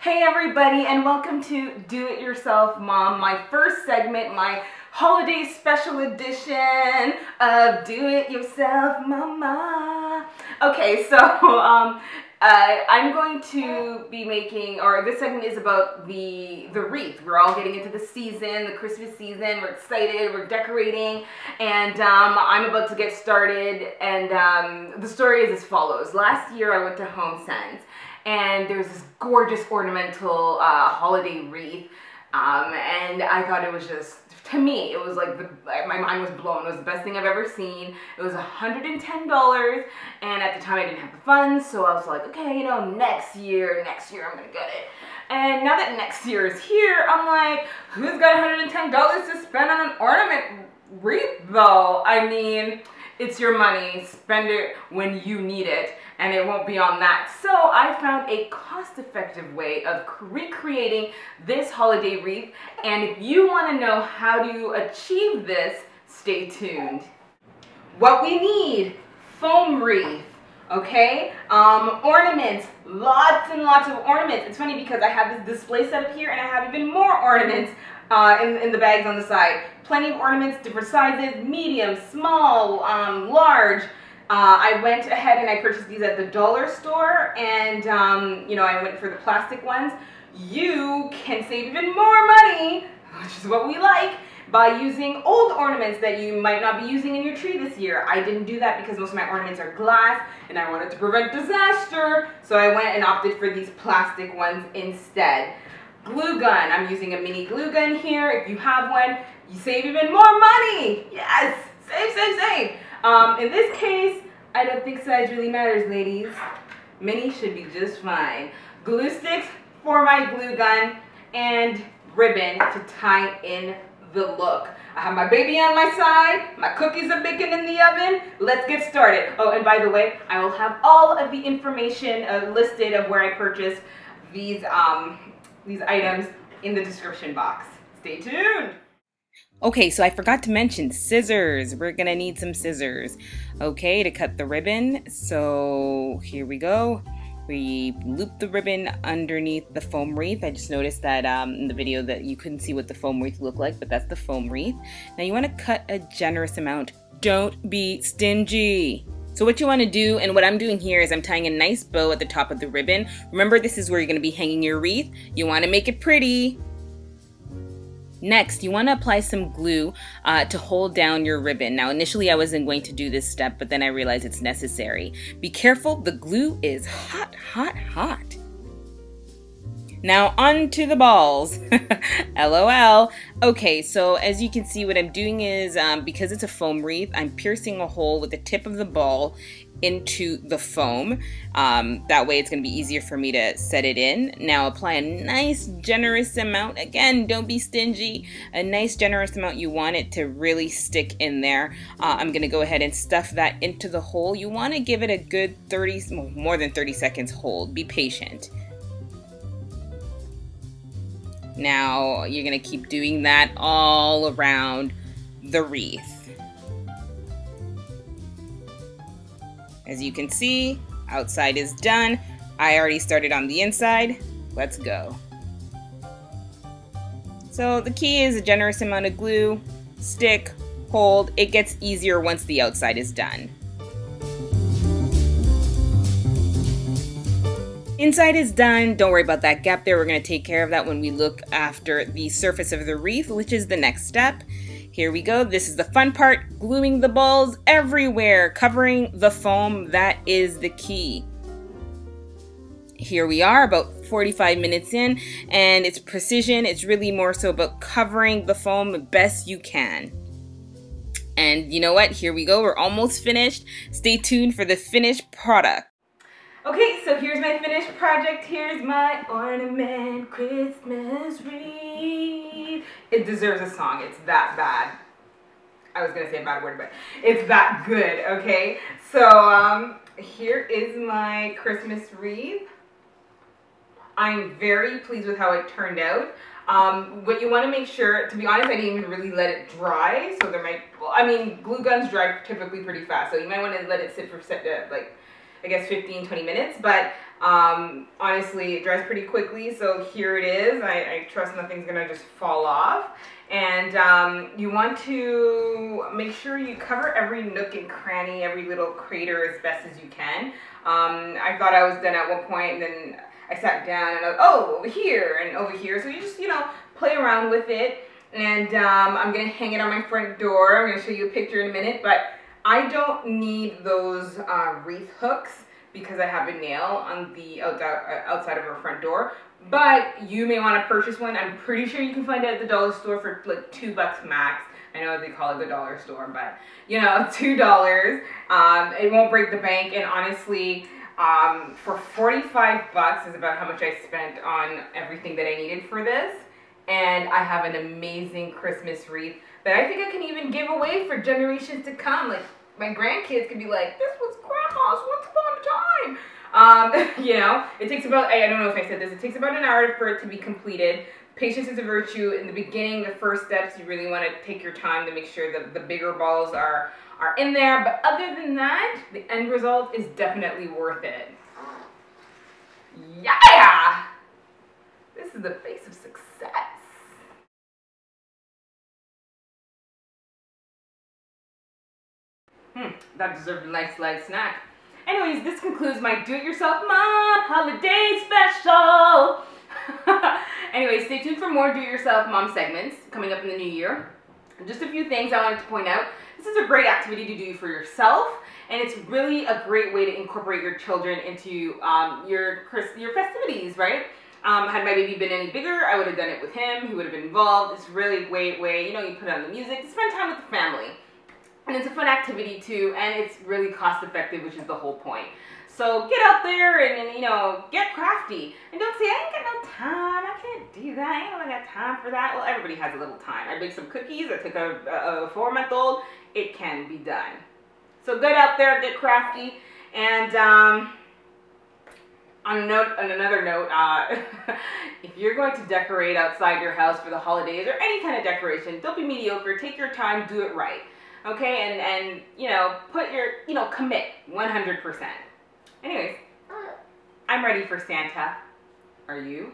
Hey everybody, and welcome to Do It Yourself Mom, my first segment, my holiday special edition of Do It Yourself Mama. Okay, so I'm going to be making, or this segment is about the wreath. We're all getting into the season, the Christmas season. We're excited, we're decorating, and I'm about to get started. And the story is as follows. Last year I went to HomeSense, and there's this gorgeous ornamental holiday wreath, and I thought it was just, to me, it was like, my mind was blown. It was the best thing I've ever seen. It was $110, and at the time I didn't have the funds, so I was like, okay, you know, next year I'm gonna get it. And now that next year is here, I'm like, who's got $110 to spend on an ornament wreath though? I mean, it's your money, spend it when you need it, and it won't be on that. So I found a cost-effective way of recreating this holiday wreath, and if you want to know how to achieve this, stay tuned. What we need: foam wreath, okay? Ornaments, lots and lots of ornaments. It's funny because I have this display set up here, and I have even more ornaments in the bags on the side. Plenty of ornaments, different sizes, medium, small, large. I went ahead and I purchased these at the dollar store, and you know, I went for the plastic ones. You can save even more money, which is what we like, by using old ornaments that you might not be using in your tree this year. I didn't do that because most of my ornaments are glass, and I wanted to prevent disaster, so I went and opted for these plastic ones instead. Glue gun. I'm using a mini glue gun here. If you have one, you save even more money. Yes, save, save, save. In this case, I don't think size really matters, ladies. Mini should be just fine. Glue sticks for my glue gun, and ribbon to tie in the look. I have my baby on my side, my cookies are baking in the oven. Let's get started. Oh, and by the way, I will have all of the information listed of where I purchased these items in the description box. Stay tuned. Okay, so I forgot to mention scissors. We're gonna need some scissors, okay, to cut the ribbon. So here we go. We loop the ribbon underneath the foam wreath. I just noticed that in the video that you couldn't see what the foam wreath looked like, but that's the foam wreath. Now you wanna cut a generous amount. Don't be stingy. So what you want to do, and what I'm doing here, is I'm tying a nice bow at the top of the ribbon. Remember, this is where you're going to be hanging your wreath. You want to make it pretty. Next, you want to apply some glue to hold down your ribbon. Now, initially I wasn't going to do this step, but then I realized it's necessary. Be careful, the glue is hot, hot, hot. Now onto the balls. LOL. Okay, so as you can see, what I'm doing is, because it's a foam wreath, I'm piercing a hole with the tip of the ball into the foam. That way it's going to be easier for me to set it in. Now apply a nice generous amount. Again, don't be stingy. A nice generous amount. You want it to really stick in there. I'm going to go ahead and stuff that into the hole. You want to give it a good 30, more than 30 seconds hold. Be patient. Now you're going to keep doing that all around the wreath. As you can see, outside is done. I already started on the inside. Let's go. So the key is a generous amount of glue, stick, hold. It gets easier once the outside is done. Inside is done. Don't worry about that gap there. We're going to take care of that when we look after the surface of the wreath, which is the next step. Here we go. This is the fun part, gluing the balls everywhere, covering the foam. That is the key. Here we are, about 45 minutes in, and it's precision. It's really more so about covering the foam best you can. And you know what? Here we go. We're almost finished. Stay tuned for the finished product. Okay, so here's my finished project. Here's my ornament Christmas wreath. It deserves a song. It's that bad. I was gonna say a bad word, but it's that good, okay? So here is my Christmas wreath. I'm very pleased with how it turned out. What you want to make sure, to be honest, I didn't even really let it dry, so there might, well, I mean, glue guns dry typically pretty fast, so you might want to let it sit for like I guess 15-20 minutes, but honestly it dries pretty quickly, so here it is. I trust nothing's gonna just fall off. And you want to make sure you cover every nook and cranny, every little crater as best as you can. I thought I was done at one point, and then I sat down and I was, oh, over here and over here. So you just, you know, play around with it. And I'm gonna hang it on my front door. I'm gonna show you a picture in a minute, but I don't need those wreath hooks because I have a nail on the outside of our front door. But you may want to purchase one. I'm pretty sure you can find it at the dollar store for like $2 max. I know they call it the dollar store, but you know, $2. It won't break the bank, and honestly, for 45 bucks is about how much I spent on everything that I needed for this. And I have an amazing Christmas wreath that I think I can even give away for generations to come. Like my grandkids could be like, this was grandma's once upon a time. You know, it takes about, I don't know if I said this, it takes about an hour for it to be completed. Patience is a virtue. In the beginning, the first steps, you really want to take your time to make sure that the bigger balls are in there. But other than that, the end result is definitely worth it. Yeah! This is the face of success. That deserved a nice light snack. Anyways, this concludes my do-it-yourself mom holiday special. Anyway, stay tuned for more do-it-yourself mom segments coming up in the new year. And just a few things I wanted to point out. This is a great activity to do for yourself, and it's really a great way to incorporate your children into your festivities, right? Had my baby been any bigger, I would have done it with him. He would have been involved. It's really a great way, you know, you put on the music to spend time with the family. And it's a fun activity too, and it's really cost effective, which is the whole point. So get out there and you know, get crafty. And don't say, I ain't got no time, I can't do that, I ain't got time for that. Well, everybody has a little time. I baked some cookies, I took a 4-month-old, it can be done. So get out there, get crafty, and on another note, if you're going to decorate outside your house for the holidays or any kind of decoration, don't be mediocre, take your time, do it right. Okay, and you know, put your, you know, commit 100%. Anyways, I'm ready for Santa. Are you?